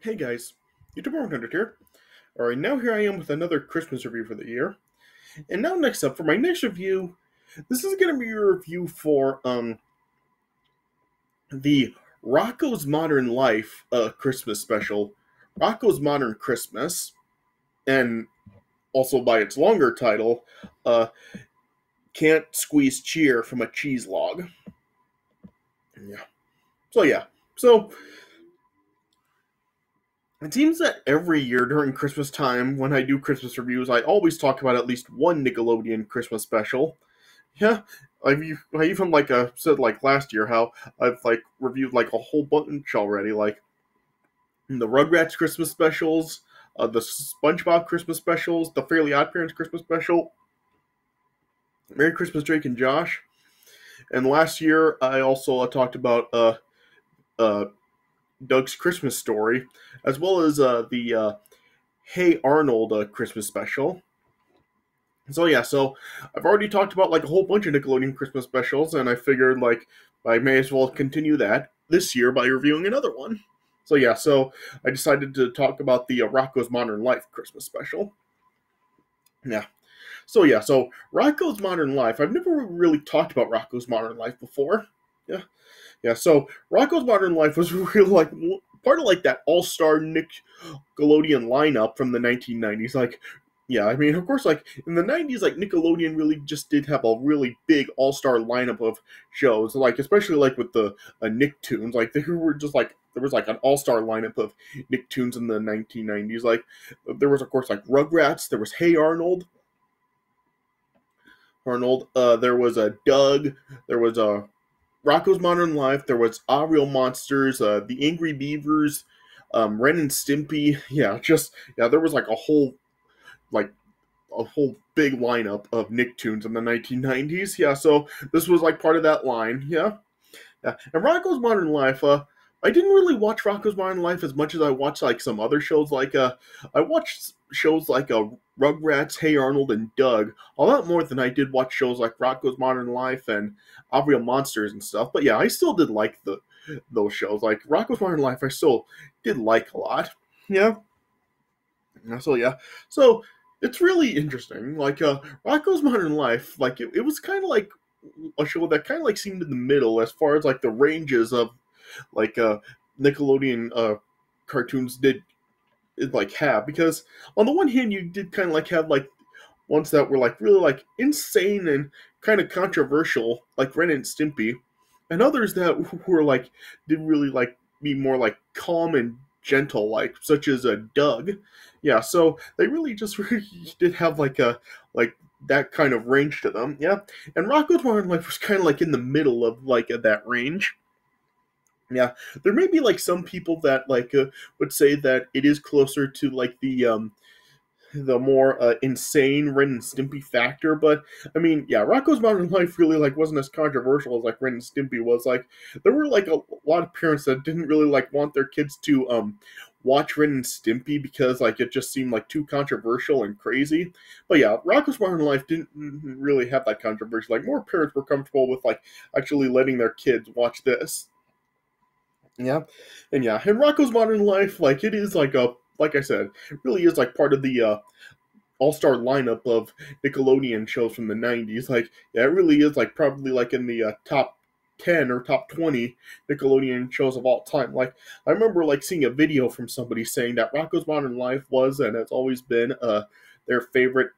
Hey guys, YouTuber 100 here. Alright, now here I am with another Christmas review for the year. And now next up, for my next review, this is going to be a review for the Rocko's Modern Life Christmas special, Rocko's Modern Christmas, and also by its longer title, uh, Can't Squeeze Cheer from a Cheese Log. Yeah. Yeah. So, it seems that every year during Christmas time, when I do Christmas reviews, I always talk about at least one Nickelodeon Christmas special. Yeah, I even said like last year how I've like reviewed like a whole bunch already, like the Rugrats Christmas specials, the SpongeBob Christmas specials, the Fairly Odd Parents Christmas special, Merry Christmas Drake and Josh, and last year I also talked about uh Doug's Christmas Story, as well as the Hey Arnold Christmas special. So I've already talked about like a whole bunch of Nickelodeon Christmas specials, and I figured like I may as well continue that this year by reviewing another one. So I decided to talk about the Rocko's Modern Life Christmas special. Yeah. So Rocko's Modern Life. I've never really talked about Rocko's Modern Life before. Yeah. Yeah. So Rocko's Modern Life was really like part of like that all-star Nickelodeon lineup from the 1990s. Like, yeah, I mean, of course, like in the 90s, like Nickelodeon really just did have a really big all-star lineup of shows. Like, especially like with the Nicktoons, like they were just like there was like an all-star lineup of Nicktoons in the 1990s. Like, there was of course like Rugrats, there was Hey Arnold. There was a Doug. There was a Rocko's Modern Life. There was Ariel Monsters, the Angry Beavers, Ren and Stimpy. Yeah. There was like a whole big lineup of Nicktoons in the 1990s. Yeah, so this was like part of that line. Yeah. And Rocko's Modern Life. I didn't really watch Rocko's Modern Life as much as I watched like some other shows. I watched shows like Rugrats, Hey Arnold, and Doug a lot more than I did watch shows like Rocko's Modern Life and Real Monsters and stuff. But yeah, I still did like those shows. Like Rocko's Modern Life, I still did like a lot. Yeah. Yeah. So it's really interesting. Like Rocko's Modern Life, like it was kind of like a show that kind of like seemed in the middle as far as like the ranges of like Nickelodeon cartoons did like have, because on the one hand you did kind of like have like ones that were like really like insane and kind of controversial, like Ren and Stimpy, and others that were like did really like be more like calm and gentle, like such as a Doug. Yeah, so they really just really did have like that kind of range to them. Yeah, and Rocko's Modern Life was kind of like in the middle of like that range. Yeah, there may be like some people that would say that it is closer to like the more insane Ren and Stimpy factor, but I mean, yeah, Rocko's Modern Life really like wasn't as controversial as like Ren and Stimpy was. Like there were like a lot of parents that didn't really like want their kids to watch Ren and Stimpy because like it just seemed like too controversial and crazy. But yeah, Rocko's Modern Life didn't really have that controversy. Like more parents were comfortable with like actually letting their kids watch this. Yeah, and Rocko's Modern Life, like it is like I said, really is like part of the all star lineup of Nickelodeon shows from the '90s. Like, yeah, it really is like probably like in the top 10 or top 20 Nickelodeon shows of all time. Like, I remember like seeing a video from somebody saying that Rocko's Modern Life was and has always been their favorite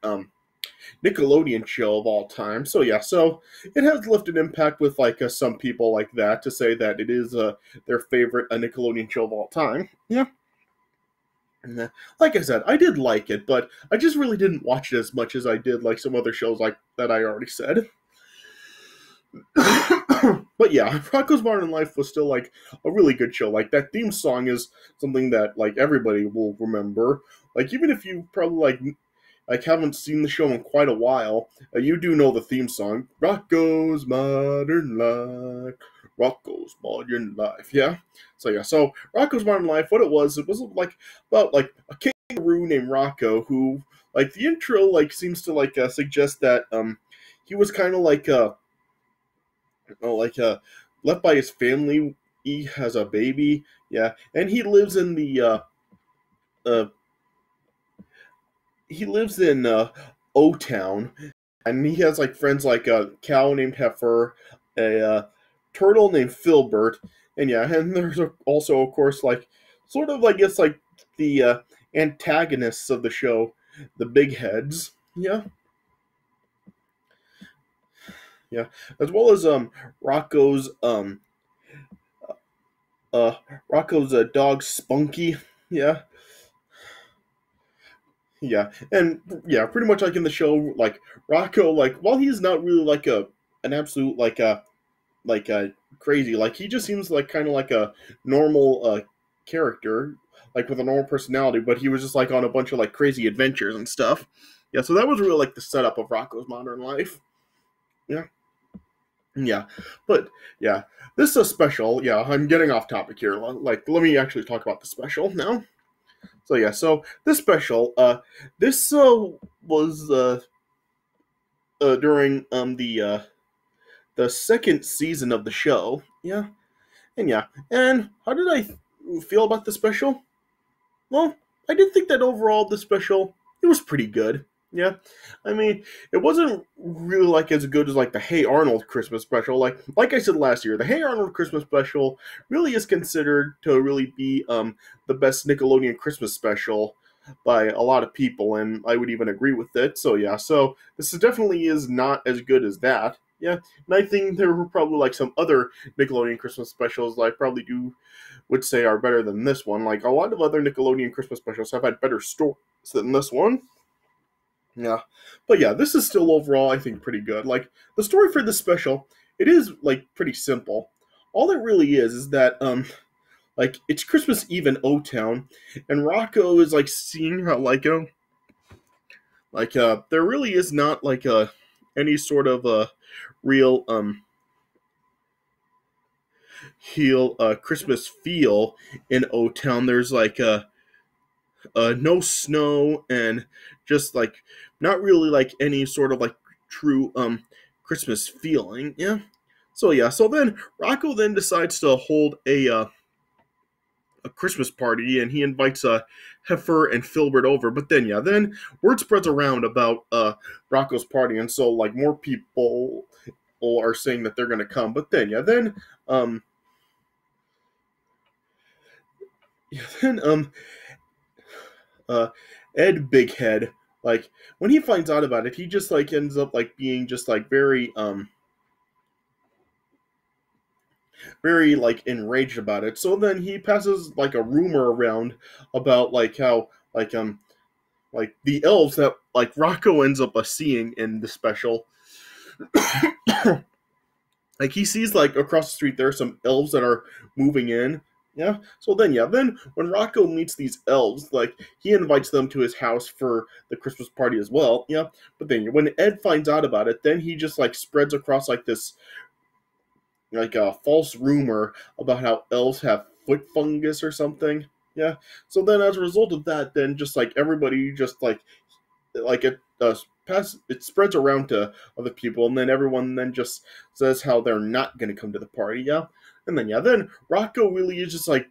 Nickelodeon show of all time. So yeah, so it has left an impact with like some people like that to say that it is their favorite Nickelodeon show of all time. Yeah. Like I said, I did like it, but I just really didn't watch it as much as I did like some other shows like that I already said. But yeah, Rocko's Modern Life was still like a really good show. Like that theme song is something that like everybody will remember. Like even if you probably like haven't seen the show in quite a while, you do know the theme song. Rocko's Modern Life. Rocko's Modern Life. Yeah. So Rocko's Modern Life, what it was like about like a kangaroo named Rocko who like the intro like seems to like suggest that he was kind of like left by his family. He has a baby, yeah, and he lives in the he lives in O Town, and he has like friends like a cow named Heifer, a turtle named Filbert, and yeah, and there's also of course like sort of I guess like the antagonists of the show, the big heads. Yeah, yeah, as well as Rocco's um uh Rocco's dog Spunky. Yeah, yeah, and yeah, pretty much like in the show, like Rocco, like while he's not really like an absolute like crazy, like he just seems like kind of like a normal character, like with a normal personality, but he was just like on a bunch of like crazy adventures and stuff. Yeah, so that was really like the setup of Rocco's modern life. Yeah, yeah, but yeah, this is a special. Yeah, I'm getting off topic here. Like, let me actually talk about the special now. So yeah, so this special, this was during the second season of the show. Yeah, and yeah, and how did I feel about the special? Well, I did think that overall the special it was pretty good. Yeah, I mean, it wasn't really like as good as like the Hey Arnold Christmas special. Like I said last year, the Hey Arnold Christmas special really is considered to really be the best Nickelodeon Christmas special by a lot of people, and I would even agree with it. So yeah, so this definitely is not as good as that. Yeah, and I think there were probably like some other Nickelodeon Christmas specials that I probably do would say are better than this one. Like a lot of other Nickelodeon Christmas specials have had better stories than this one. Yeah, but yeah, this is still overall I think pretty good. Like the story for this special, it is like pretty simple. All it really is that like it's Christmas Eve in O Town, and Rocco is like seeing how there really is not like any sort of real heel Christmas feel in O Town. There's like no snow and just like not really like any sort of like true Christmas feeling. Yeah. So yeah, so then Rocco then decides to hold a Christmas party, and he invites Heifer and Filbert over. But then yeah, then word spreads around about Rocco's party, and so like more people are saying that they're gonna come. But then yeah, then uh Ed Bighead, like when he finds out about it, he just like ends up like being just like very like enraged about it. So then he passes like a rumor around about like how like the elves that like Rocco ends up seeing in the special. Like he sees like across the street there are some elves that are moving in. Yeah. So then yeah, then when Rocco meets these elves, like he invites them to his house for the Christmas party as well. Yeah. But then when Ed finds out about it, then he just like spreads across like this like a false rumor about how elves have foot fungus or something. Yeah. So then as a result of that, then just like everybody just like it spreads around to other people, and then everyone then just says how they're not going to come to the party. Yeah, and then yeah, then Rocco really is just like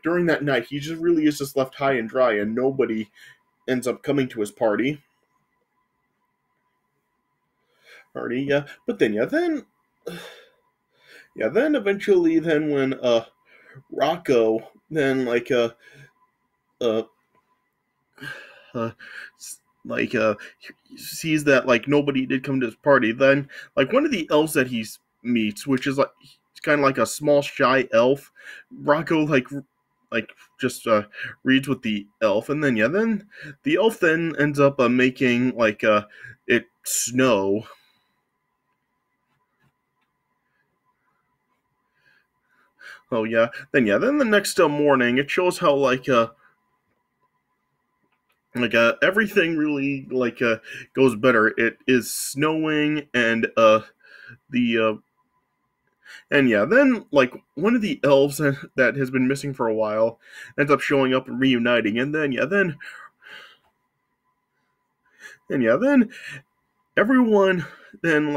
during that night he just really is just left high and dry, and nobody ends up coming to his party. Yeah, but then then eventually then when Rocco then uh uh, like sees that like nobody did come to his party, then like one of the elves that he meets, which is like it's kind of like a small shy elf, Rocco like just reads with the elf, and then yeah, then the elf then ends up making like it snow. Oh yeah, then the next morning it shows how everything really goes better. It is snowing, and the and yeah, then like one of the elves that has been missing for a while ends up showing up and reuniting, and then everyone then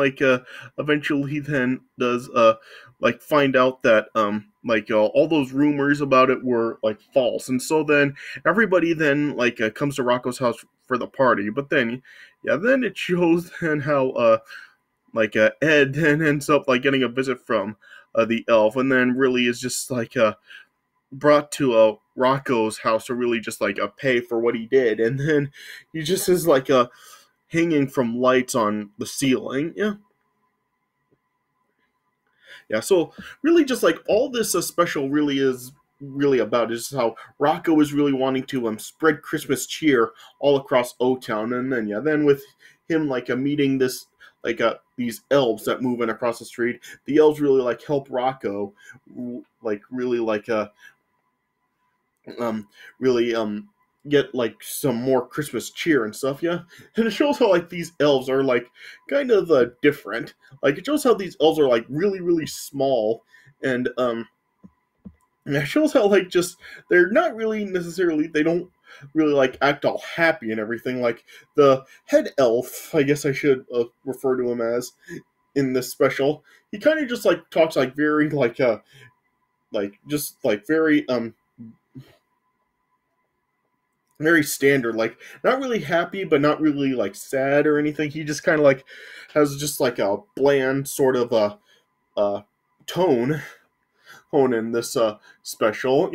eventually then does like find out that all those rumors about it were like false, and so then everybody then comes to Rocco's house for the party. But then then it shows then how Ed then ends up like getting a visit from the elf, and then really is just brought to Rocco's house to really just pay for what he did, and then he just is hanging from lights on the ceiling. Yeah. So really, just all this special really is really about is how Rocco is really wanting to spread Christmas cheer all across O Town, and then then with him meeting this these elves that move in across the street, the elves really help Rocco really really get some more Christmas cheer and stuff, and it shows how these elves are kind of different. It shows how these elves are really really small, and and it shows how just they're not really necessarily, they don't really act all happy and everything. The head elf, I guess I should refer to him as in this special, he kind of just talks very just very very standard, not really happy, but not really sad or anything. He just kind of has just a bland sort of uh tone in this special.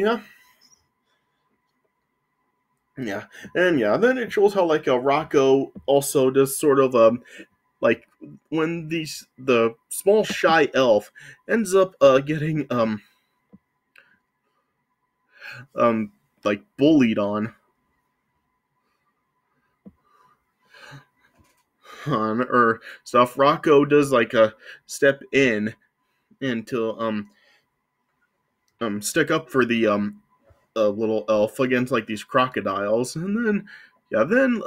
Yeah, and then it shows how Rocco also does sort of like when the small shy elf ends up getting bullied on or stuff. Rocco does a step in and to stick up for the little elf against these crocodiles, and then then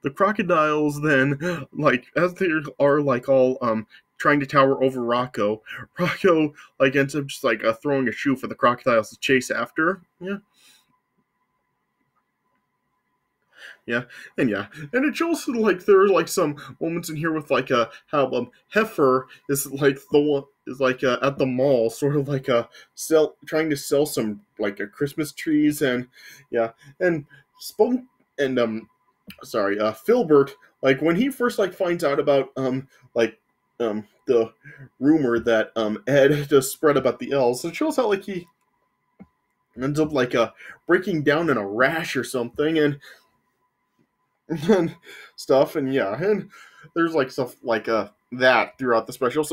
the crocodiles then as they are all trying to tower over Rocco ends up just throwing a shoe for the crocodiles to chase after. Yeah, and it shows there are some moments in here with how Heifer is the one is at the mall, sort of trying to sell some Christmas trees, and and Spunk and Filbert, when he first finds out about the rumor that Ed just spread about the elves, it shows how he ends up breaking down in a rash or something, and stuff, and and there's stuff that throughout the special.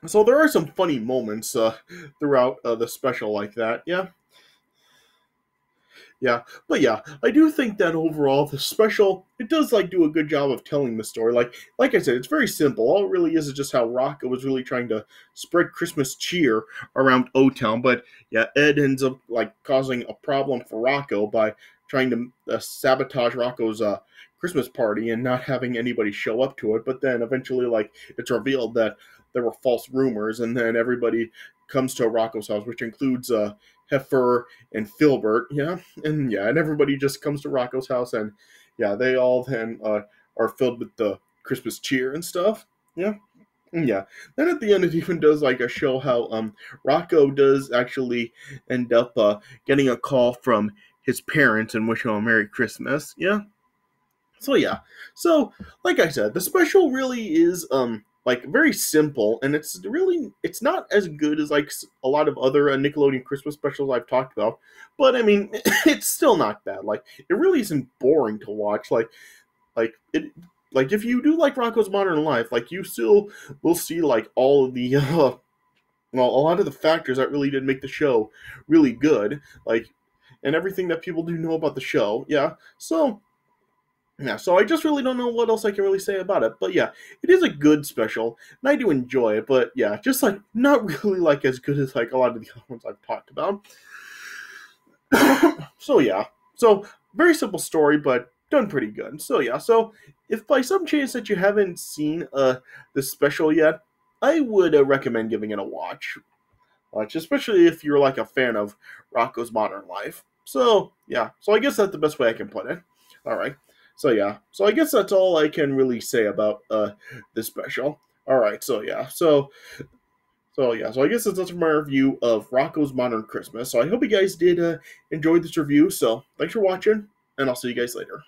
So there are some funny moments throughout the special like that. But I do think that overall the special, it does do a good job of telling the story. Like I said, it's very simple. All it really is just how Rocco was really trying to spread Christmas cheer around O Town. But Ed ends up causing a problem for Rocco by trying to sabotage Rocco's Christmas party and not having anybody show up to it. But then eventually it's revealed that there were false rumors, and then everybody comes to Rocco's house, which includes Heifer and Filbert, and everybody just comes to Rocco's house, and they all then are filled with the Christmas cheer and stuff. Then at the end, it even does a show how Rocco does actually end up getting a call from his parents and wish him a Merry Christmas. So like I said, the special really is very simple, and it's not as good as a lot of other Nickelodeon Christmas specials I've talked about, but I mean it's still not bad. It really isn't boring to watch. It if you do Rocko's Modern Life, you still will see all of the a lot of the factors that really did make the show really good, and everything that people do know about the show. So I just really don't know what else I can really say about it. But it is a good special, and I do enjoy it. But just not really as good as a lot of the other ones I've talked about. So very simple story, but done pretty good. So if by some chance that you haven't seen this special yet, I would recommend giving it a watch. Especially if you're a fan of Rocko's Modern Life. So I guess that's the best way I can put it. All right. So I guess that's all I can really say about this special. All right, so I guess that's my review of Rocko's Modern Christmas. So I hope you guys did enjoy this review. So thanks for watching, and I'll see you guys later.